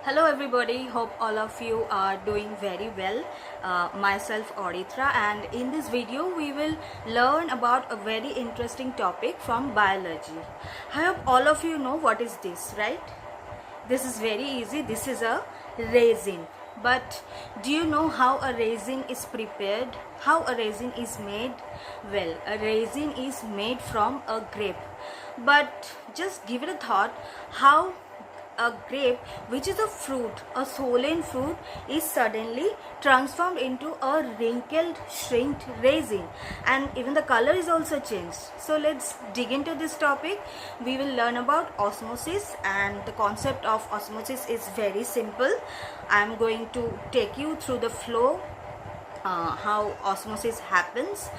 Hello everybody, hope all of you are doing very well. Myself Auditra, and in this video we will learn about a very interesting topic from biology. I hope all of you know what is this, right? This is very easy. This is a resin. But do you know how a resin is prepared? How a resin is made? Well, a resin is made from a grape. But just give it a thought, how a grape, which is a fruit, a swollen fruit, is suddenly transformed into a wrinkled, shrinked resin, and even the color is also changed. So let's dig into this topic. We will learn about osmosis, and the concept of osmosis is very simple. I am going to take you through the flow, how osmosis happens,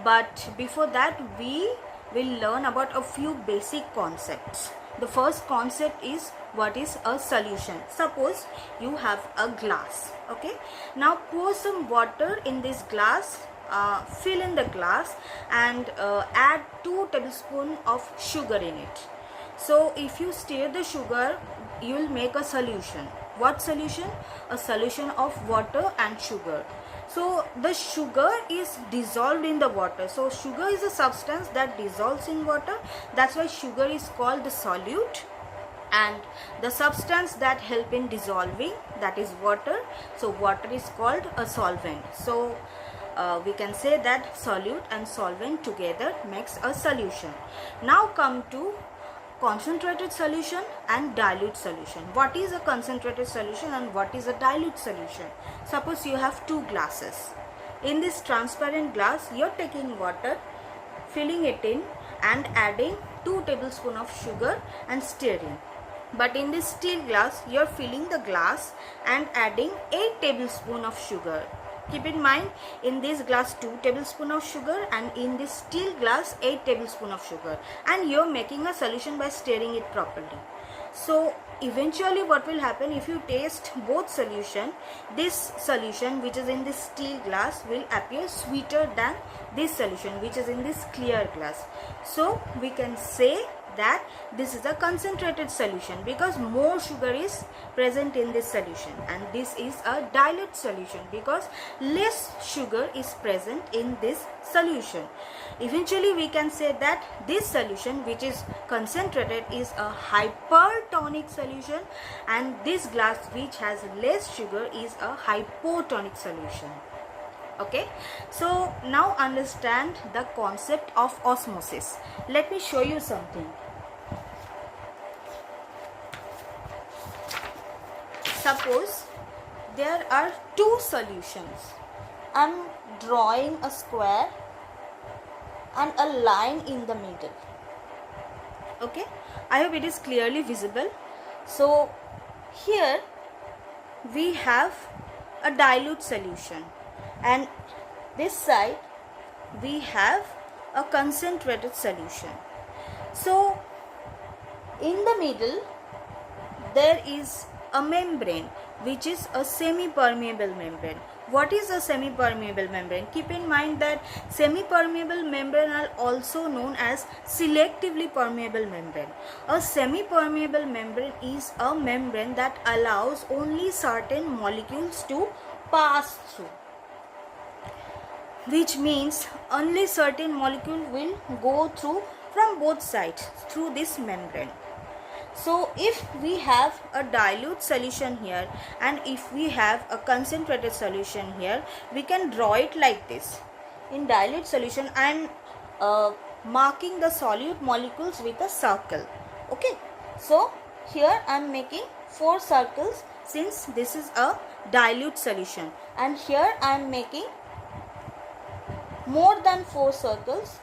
but before that we will learn about a few basic concepts. The first concept is what is a solution. Suppose you have a glass, okay? Now pour some water in this glass, fill in the glass, and add 2 tablespoons of sugar in it. So if you stir the sugar, you will make a solution. What solution? A solution of water and sugar. So the sugar is dissolved in the water. So sugar is a substance that dissolves in water. That's why sugar is called the solute, and the substance that help in dissolving, that is water. So water is called a solvent. So we can say that solute and solvent together makes a solution. Now come to concentrated solution and dilute solution. What is a concentrated solution and what is a dilute solution? Suppose you have 2 glasses. In this transparent glass, you are taking water, filling it in and adding 2 tablespoons of sugar and stirring. But in this steel glass, you are filling the glass and adding 8 tablespoons of sugar. Keep in mind, in this glass 2 tablespoons of sugar, and in this steel glass 8 tablespoons of sugar, and you are making a solution by stirring it properly. So eventually what will happen, if you taste both solution, this solution which is in this steel glass will appear sweeter than this solution which is in this clear glass. So we can say that this is a concentrated solution because more sugar is present in this solution, and this is a dilute solution because less sugar is present in this solution. Eventually we can say that this solution which is concentrated is a hypertonic solution, and this glass which has less sugar is a hypotonic solution. Okay, so now understand the concept of osmosis. Let me show you something. Suppose there are 2 solutions. I am drawing a square and a line in the middle. Okay, I hope it is clearly visible. So here we have a dilute solution, and this side we have a concentrated solution. So in the middle there is a membrane which is a semi-permeable membrane. What is a semi-permeable membrane? Keep in mind that semi-permeable membrane are also known as selectively permeable membrane. A semi-permeable membrane is a membrane that allows only certain molecules to pass through, which means only certain molecule will go through from both sides through this membrane. So if we have a dilute solution here and if we have a concentrated solution here, we can draw it like this. In dilute solution, I am marking the solute molecules with a circle. Okay, so here I am making 4 circles since this is a dilute solution, and here I am making more than 4 circles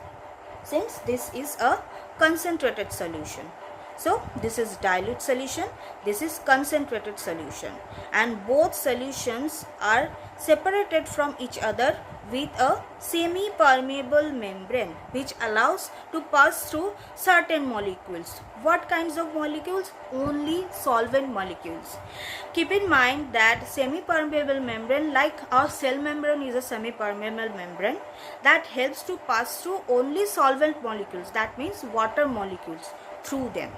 since this is a concentrated solution. So this is dilute solution, this is concentrated solution, and both solutions are separated from each other with a semi-permeable membrane which allows to pass through certain molecules. What kinds of molecules? Only solvent molecules. Keep in mind that semi-permeable membrane, like our cell membrane is a semi-permeable membrane that helps to pass through only solvent molecules, that means water molecules, through them.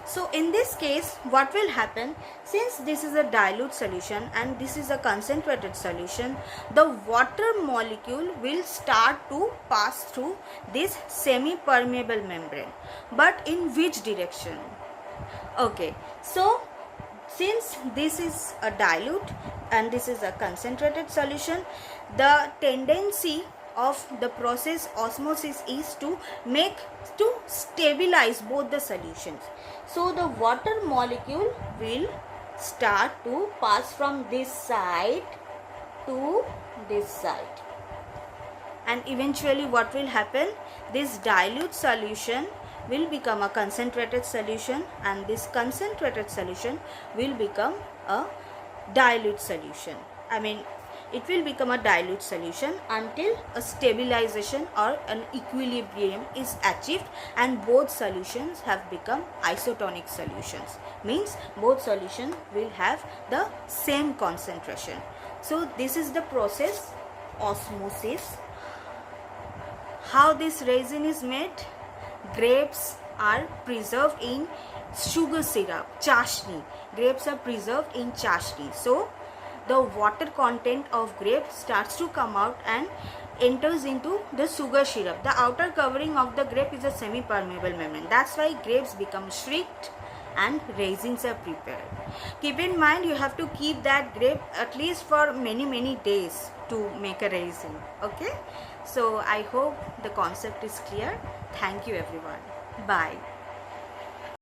So in this case, what will happen, since this is a dilute solution and this is a concentrated solution, the water molecule will start to pass through this semi-permeable membrane. But in which direction? Okay, so since this is a dilute and this is a concentrated solution, the tendency of the process osmosis is to stabilize both the solutions. So the water molecule will start to pass from this side to this side, and eventually what will happen, this dilute solution will become a concentrated solution and this concentrated solution will become a dilute solution. It will become a dilute solution until a stabilization or an equilibrium is achieved and both solutions have become isotonic solutions. Means both solutions will have the same concentration. So this is the process osmosis. How this resin is made? Grapes are preserved in sugar syrup, chashni. Grapes are preserved in chashni. So the water content of grape starts to come out and enters into the sugar syrup. The outer covering of the grape is a semi-permeable membrane. That's why grapes become shrinked and raisins are prepared. Keep in mind, you have to keep that grape at least for many days to make a raisin. Okay, so I hope the concept is clear. Thank you everyone. Bye.